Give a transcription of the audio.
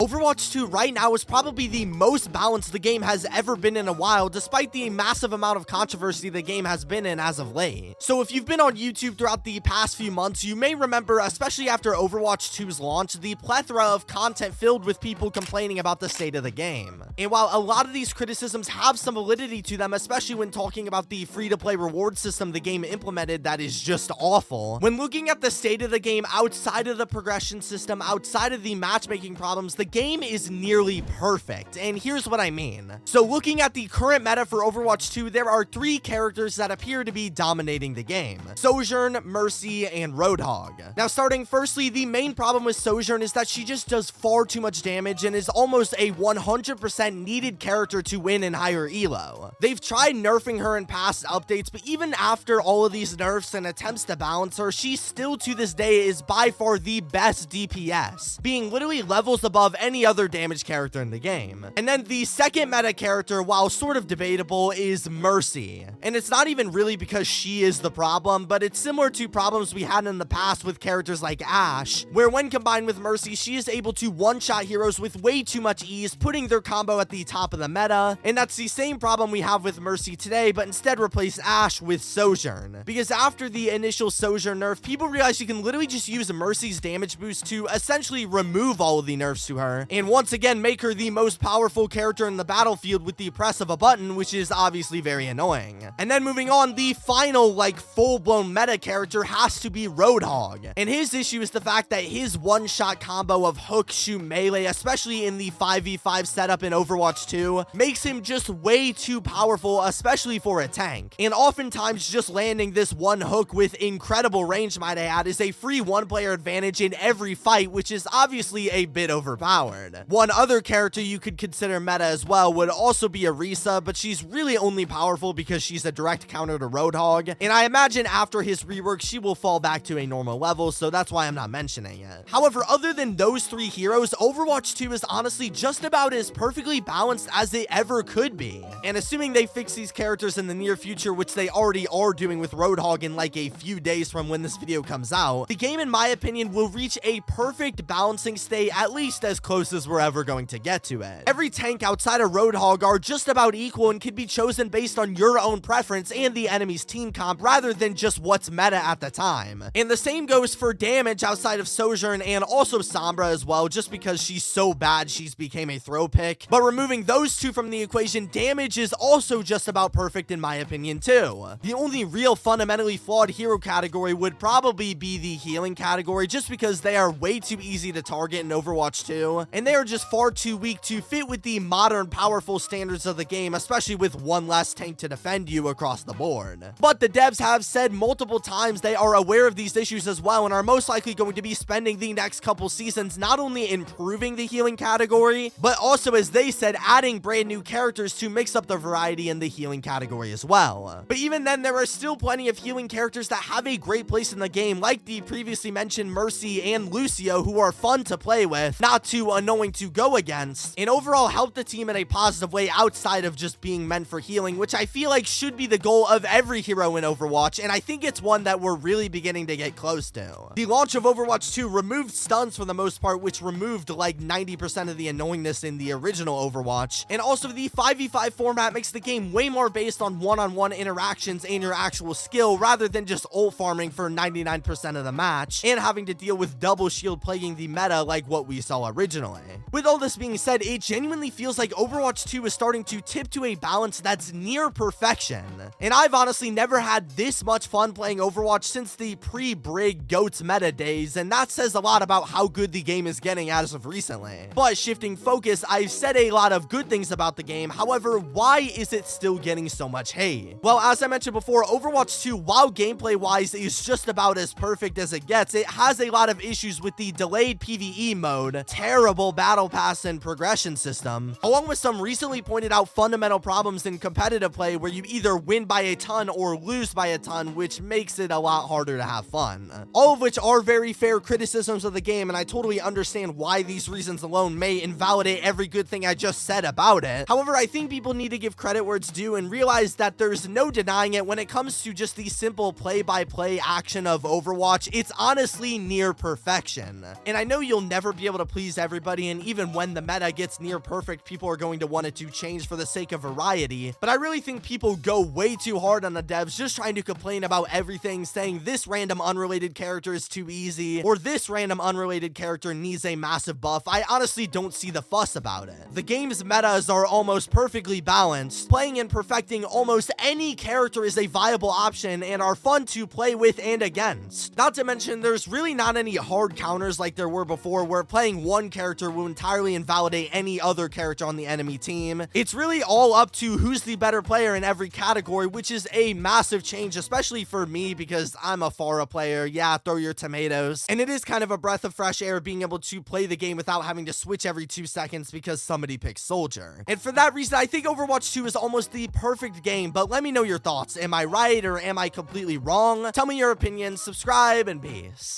Overwatch 2 right now is probably the most balanced the game has ever been in a while, despite the massive amount of controversy the game has been in as of late. So if you've been on YouTube throughout the past few months, you may remember, especially after Overwatch 2's launch, the plethora of content filled with people complaining about the state of the game. And while a lot of these criticisms have some validity to them, especially when talking about the free-to-play reward system the game implemented that is just awful, when looking at the state of the game outside of the progression system, outside of the matchmaking problems, the game is nearly perfect, and here's what I mean. So looking at the current meta for Overwatch 2, there are 3 characters that appear to be dominating the game: Sojourn, Mercy, and Roadhog. Now starting firstly, the main problem with Sojourn is that she just does far too much damage and is almost a 100% needed character to win in higher elo. They've tried nerfing her in past updates, but even after all of these nerfs and attempts to balance her, she still to this day is by far the best DPS, being literally levels above any other damage character in the game. And then the second meta character, while sort of debatable, is Mercy. And it's not even really because she is the problem, but it's similar to problems we had in the past with characters like Ashe, where when combined with Mercy, she is able to one-shot heroes with way too much ease, putting their combo at the top of the meta. And that's the same problem we have with Mercy today, but instead replace Ashe with Sojourn. Because after the initial Sojourn nerf, people realized you can literally just use Mercy's damage boost to essentially remove all of the nerfs to her, and once again make her the most powerful character in the battlefield with the press of a button, which is obviously very annoying. And then moving on, the final, full-blown meta character has to be Roadhog. And his issue is the fact that his one-shot combo of hook, shoot, melee, especially in the 5v5 setup in Overwatch 2, makes him just way too powerful, especially for a tank. And oftentimes, just landing this one hook with incredible range, might I add, is a free one-player advantage in every fight, which is obviously a bit overpowered. One other character you could consider meta as well would also be Orisa, but she's really only powerful because she's a direct counter to Roadhog, and I imagine after his rework, she will fall back to a normal level, so that's why I'm not mentioning it. However, other than those 3 heroes, Overwatch 2 is honestly just about as perfectly balanced as it ever could be. And assuming they fix these characters in the near future, which they already are doing with Roadhog in a few days from when this video comes out, the game, in my opinion, will reach a perfect balancing state, at least as close as we're ever going to get to it. Every tank outside of Roadhog are just about equal and can be chosen based on your own preference and the enemy's team comp rather than just what's meta at the time. And the same goes for damage outside of Sojourn and also Sombra as well, just because she's so bad she's became a throw pick. But removing those 2 from the equation, damage is also just about perfect in my opinion too. The only real fundamentally flawed hero category would probably be the healing category, just because they are way too easy to target in Overwatch 2, and they are just far too weak to fit with the modern powerful standards of the game, especially with one less tank to defend you across the board. But the devs have said multiple times they are aware of these issues as well and are most likely going to be spending the next couple seasons not only improving the healing category, but also, as they said, adding brand new characters to mix up the variety in the healing category as well. But even then, there are still plenty of healing characters that have a great place in the game, like the previously mentioned Mercy and Lucio, who are fun to play with, not too annoying to go against, and overall help the team in a positive way outside of just being meant for healing, which I feel like should be the goal of every hero in Overwatch, and I think it's one that we're really beginning to get close to. The launch of Overwatch 2 removed stuns for the most part, which removed 90% of the annoyingness in the original Overwatch, and also the 5v5 format makes the game way more based on one-on-one interactions and your actual skill rather than just ult farming for 99% of the match and having to deal with double shield plaguing the meta like what we saw originally. With all this being said, it genuinely feels like Overwatch 2 is starting to tip to a balance that's near perfection, and I've honestly never had this much fun playing Overwatch since the pre-Brig GOATS meta days, and that says a lot about how good the game is getting as of recently. But shifting focus, I've said a lot of good things about the game, however, why is it still getting so much hate? Well, as I mentioned before, Overwatch 2, while gameplay-wise is just about as perfect as it gets, it has a lot of issues with the delayed PvE mode, terrible battle pass and progression system, along with some recently pointed out fundamental problems in competitive play where you either win by a ton or lose by a ton, which makes it a lot harder to have fun. All of which are very fair criticisms of the game, and I totally understand why these reasons alone may invalidate every good thing I just said about it. However, I think people need to give credit where it's due and realize that there's no denying it when it comes to just the simple play-by-play action of Overwatch. It's honestly near perfection. And I know you'll never be able to please everyone everybody, and even when the meta gets near perfect, people are going to want it to change for the sake of variety. But I really think people go way too hard on the devs, just trying to complain about everything, saying this random unrelated character is too easy, or this random unrelated character needs a massive buff. I honestly don't see the fuss about it. The game's metas are almost perfectly balanced. Playing and perfecting almost any character is a viable option and are fun to play with and against. Not to mention, there's really not any hard counters like there were before, where playing one character will entirely invalidate any other character on the enemy team. It's really all up to who's the better player in every category, which is a massive change, especially for me because I'm a Pharah player. Yeah, throw your tomatoes. And it is kind of a breath of fresh air being able to play the game without having to switch every 2 seconds because somebody picks Soldier. And for that reason, I think Overwatch 2 is almost the perfect game, but let me know your thoughts. Am I right or am I completely wrong? Tell me your opinion, subscribe, and peace.